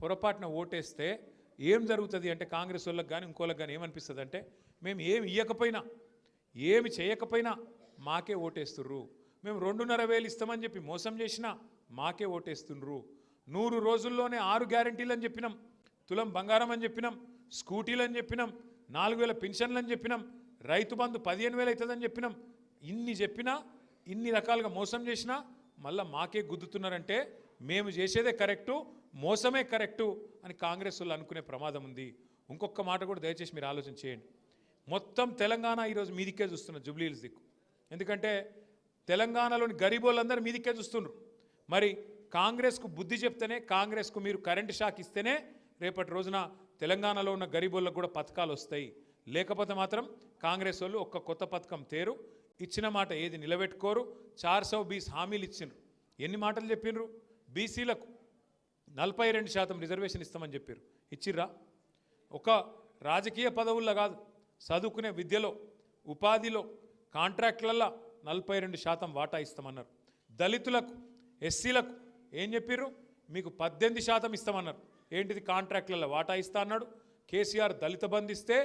పొరపాటున ఓటేస్తే ఏం జరుగుతుంది అంటే కాంగ్రెస్ వాళ్ళకి కానీ ఇంకోళ్ళకి కానీ ఏమనిపిస్తుంది అంటే మేము ఏమి ఇవ్వకపోయినా ఏమి చేయకపోయినా మాకే ఓటేస్తుర్రు, మేము 2,500 ఇస్తామని చెప్పి మోసం చేసినా మాకే ఓటేస్తుండ్రు, 100 రోజుల్లోనే 6 గ్యారంటీలు అని చెప్పినాం, తులం బంగారం అని చెప్పినాం, స్కూటీలు అని చెప్పినాం, 4,000 పెన్షన్లు అని చెప్పినాం, రైతు బంధు 15,000 అవుతుందని చెప్పినాం, ఇన్ని చెప్పినా ఇన్ని రకాలుగా మోసం చేసినా మళ్ళీ మాకే గుద్దుతున్నారంటే మేము చేసేదే కరెక్టు, మోసమే కరెక్టు అని కాంగ్రెస్ వాళ్ళు అనుకునే ప్రమాదం ఉంది. ఇంకొక మాట కూడా దయచేసి మీరు ఆలోచన చేయండి. మొత్తం తెలంగాణ ఈరోజు మీదికే చూస్తున్నారు, జూబ్లీ హిల్స్ దిక్కు. ఎందుకంటే తెలంగాణలోని గరీబోళ్ళందరూ మీదికే చూస్తున్నారు. మరి కాంగ్రెస్కు బుద్ధి చెప్తేనే, కాంగ్రెస్కు మీరు కరెంటు షాక్ ఇస్తేనే రేపటి రోజున తెలంగాణలో ఉన్న గరీబోళ్ళకు కూడా పథకాలు వస్తాయి. లేకపోతే మాత్రం కాంగ్రెస్ వాళ్ళు ఒక్క కొత్త పథకం తేరు, ఇచ్చిన మాట ఏది నిలబెట్టుకోరు. 420 హామీలు ఇచ్చిండ్రు. ఎన్ని మాటలు చెప్పినరు? బీసీలకు 42% రిజర్వేషన్ ఇస్తామని చెప్పారు, ఇచ్చిర్రా? ఒక రాజకీయ పదవుల్లో కాదు, చదువుకునే విద్యలో, ఉపాధిలో, కాంట్రాక్ట్లల్లో 42% వాటా ఇస్తామన్నారు. దళితులకు, ఎస్సీలకు ఏం చెప్పారు? మీకు 18% ఇస్తామన్నారు. ఏంటిది? కాంట్రాక్ట్లలో వాటా ఇస్తా అన్నాడు. కేసీఆర్ దళిత బంధు ఇస్తే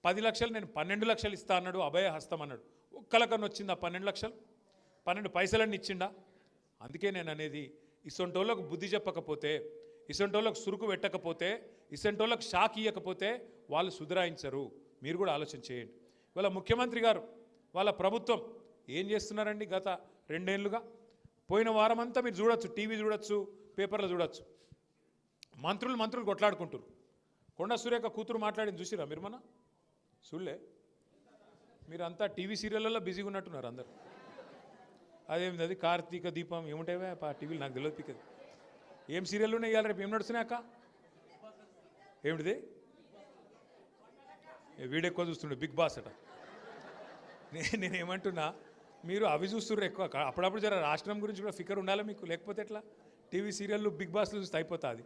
10 లక్షలు, నేను 12 లక్షలు ఇస్తా అన్నాడు. అభయ హస్తం అన్నాడు. ఒక్కలకన్నా వచ్చిందా 12 లక్షలు? 12 పైసలన్నీ ఇచ్చిండా? అందుకే నేను అనేది, ఇసొంటోళ్ళకు బుద్ధి చెప్పకపోతే, ఇసొంటోళ్ళకు సురుకు పెట్టకపోతే, ఇసొంటోళ్ళకు షాక్ ఇవ్వకపోతే వాళ్ళు సుధరాయించరు. మీరు కూడా ఆలోచన చేయండి. ఇవాళ ముఖ్యమంత్రి గారు, వాళ్ళ ప్రభుత్వం ఏం చేస్తున్నారండి? గత 2 ఏళ్ళుగా పోయిన వారం అంతా మీరు చూడొచ్చు, టీవీ చూడొచ్చు, పేపర్లో చూడొచ్చు, మంత్రులు కొట్లాడుకుంటారు. కొండ సురేఖ కూతురు మాట్లాడింది చూసిరా మీరు? మన చూడలే? మీరంతా టీవీ సీరియళ్ళల్లో బిజీగా ఉన్నట్టున్నారు అందరు. అదేమిది అది? కార్తీక దీపం ఏముంటావే టీవీలు, నాకు తెలియదు పిక్కది. ఏం సీరియల్ ఉన్నాయి ఇవాళ? రేపు ఏం నడుస్తున్నాక? ఏమిటిది? వీడు ఎక్కువ చూస్తుండే, బిగ్ బాస్ అట. నేనేమంటున్నా, మీరు అవి చూస్తుర్రు ఎక్కువ. అప్పుడప్పుడు జర రాష్ట్రం గురించి కూడా ఫికర్ ఉండాలి మీకు, లేకపోతే ఎట్లా? టీవీ సీరియళ్ళు, బిగ్ బాస్లు చూస్తే అయిపోతుంది.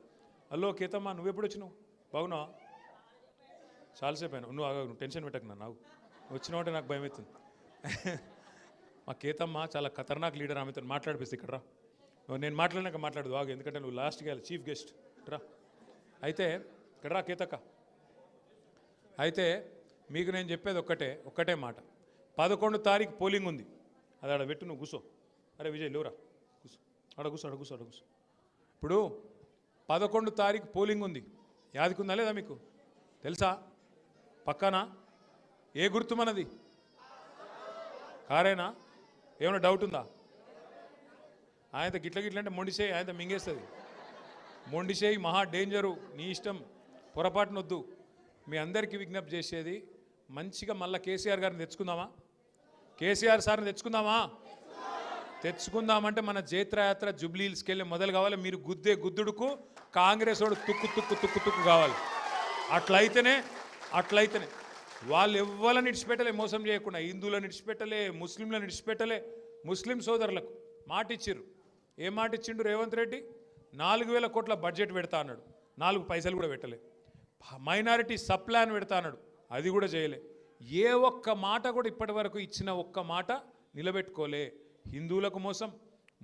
హలో కేతమ్మా, నువ్వెప్పుడు వచ్చినావు? బాగున్నావా? చాలాసేపు అయినా. నువ్వు టెన్షన్ పెట్టకు, నాకు వచ్చినావంటే నాకు భయం అవుతుంది. మా కేతమ్మ చాలా ఖతర్నాక్ లీడర్, ఆమెతో మాట్లాడిపిస్తే ఇక్కడ రా. నేను మాట్లాడినాక మాట్లాడదు ఆగు, ఎందుకంటే నువ్వు లాస్ట్కి వెళ్ళి చీఫ్ గెస్ట్ రా. అయితే ఇక్కడ రా కేతక్క. అయితే మీకు నేను చెప్పేది ఒక్కటే మాట. 11 తారీఖు పోలింగ్ ఉంది. అది ఆడ పెట్టు, నువ్వు కూర్చో. అరే విజయ్ లేవురా, కూర్చో. ఆడ కూర్చో. ఇప్పుడు 11 తారీఖు పోలింగ్ ఉంది. యాదికుందా లేదా మీకు? తెలుసా? పక్కనా? ఏ గుర్తు మనది? కారేనా? ఏమైనా డౌట్ ఉందా? ఆయనతో గిట్ల అంటే మొండిసేయి, ఆయనతో మింగేస్తుంది. మొండిసేయి మహా డేంజరు. నీ ఇష్టం, పొరపాటునొద్దు. మీ అందరికీ విజ్ఞప్తి చేసేది, మంచిగా మళ్ళీ కేసీఆర్ గారిని తెచ్చుకుందామా? కేసీఆర్ సార్ని తెచ్చుకుందామంటే మన జైత్రయాత్ర జూబ్లీ హిల్స్కి వెళ్ళి మొదలు కావాలి. మీరు గుద్దే గుద్దుడుకు కాంగ్రెస్ వాడు తుక్కు కావాలి. అట్లయితేనే వాళ్ళు ఎవ్వరని ఇడిచిపెట్టలే, మోసం చేయకుండా. హిందువులను ఇడిచిపెట్టలే, ముస్లింలను ఇడిచిపెట్టలే. ముస్లిం సోదరులకు మాట ఇచ్చిర్రు. ఏం మాట ఇచ్చిండు రేవంత్ రెడ్డి? 4,000 కోట్ల బడ్జెట్ పెడతా అన్నాడు, 4 పైసలు కూడా పెట్టలే. మైనారిటీ సబ్ ప్లాన్ పెడతా అన్నాడు, అది కూడా చేయలే. ఏ ఒక్క మాట కూడా ఇప్పటి వరకు ఇచ్చిన ఒక్క మాట నిలబెట్టుకోలే. హిందువులకు మోసం,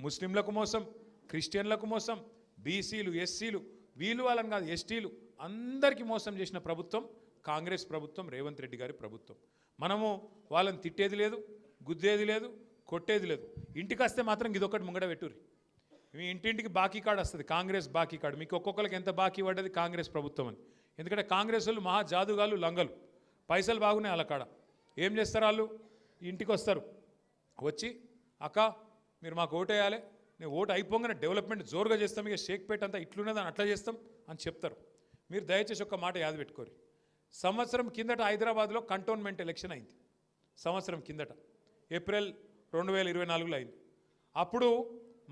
ముస్లింలకు మోసం, క్రిస్టియన్లకు మోసం, బీసీలు, ఎస్సీలు, వీళ్ళు వాళ్ళని కాదు, ఎస్టీలు అందరికీ మోసం చేసిన ప్రభుత్వం కాంగ్రెస్ ప్రభుత్వం, రేవంత్ రెడ్డి గారి ప్రభుత్వం. మనము వాళ్ళని తిట్టేది లేదు, గుద్దేది లేదు, కొట్టేది లేదు. ఇంటికి వస్తే మాత్రం ఇదొకటి ముంగడ పెట్టుర్రి. మీ ఇంటింటికి బాకీ కార్డు వస్తుంది, కాంగ్రెస్ బాకీ కార్డు. మీకు ఒక్కొక్కరికి ఎంత బాకీ పడ్డది? కాంగ్రెస్ ప్రభుత్వం అని. ఎందుకంటే కాంగ్రెస్ వాళ్ళు మహా జాదుగాలు, లంగలు. పైసలు బాగున్నాయి వాళ్ళ కాడ. ఏం చేస్తారు వాళ్ళు? ఇంటికి వస్తారు, వచ్చి అక్క మీరు మాకు ఓటు వేయాలి, నేను ఓటు అయిపోగానే డెవలప్మెంట్ జోరుగా చేస్తాం, ఇక షేక్పేట అంతా ఇట్లున్నదని అట్లా చేస్తాం అని చెప్తారు. మీరు దయచేసి ఒక్క మాట యాద పెట్టుకోరు. సంవత్సరం కిందట హైదరాబాద్లో కంటోన్మెంట్ ఎలక్షన్ అయింది. సంవత్సరం కిందట ఏప్రిల్ 2024లో అయింది. అప్పుడు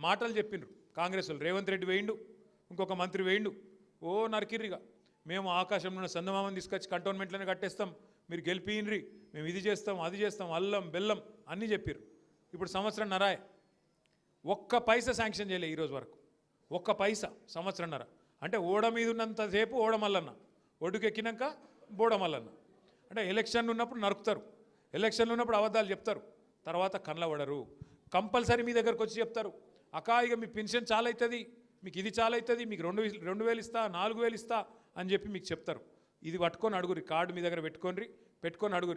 మాటలు చెప్పిండ్రు కాంగ్రెస్ వాళ్ళు. రేవంత్ రెడ్డి వేయిండు, ఇంకొక మంత్రి వేయిండు, ఓ నరికిర్రిగా. మేము ఆకాశంలో ఉన్న చందమామని తీసుకొచ్చి కంటోన్మెంట్లోనే కట్టేస్తాం, మీరు గెలిపినరి, మేము ఇది చేస్తాం, అది చేస్తాం, అల్లం బెల్లం అన్నీ చెప్పారు. ఇప్పుడు సంవత్సరంన్నర ఒక్క పైసా శాంక్షన్ చేయలే ఈరోజు వరకు. ఒక్క పైసా సంవత్సరంన్నర. అంటే ఓడ మీద ఉన్నంతసేపు ఓడమల్లన్న, ఒడ్డుకెక్కినాక బోడమల్లన్న. అంటే ఎలక్షన్లు ఉన్నప్పుడు నరుకుతారు, ఎలక్షన్లు ఉన్నప్పుడు అబద్ధాలు చెప్తారు, తర్వాత కళ్ళబడరు. కంపల్సరీ మీ దగ్గరకు వచ్చి చెప్తారు, అక్క ఇక మీ పెన్షన్ చాలా అవుతుంది, మీకు ఇది చాలా అవుతుంది, మీకు 2,000 ఇస్తా, 4,000 ఇస్తా అని చెప్పి మీకు చెప్తారు. ఇది పట్టుకొని అడుగురి, కార్డు మీ దగ్గర పెట్టుకొని అడుగురి.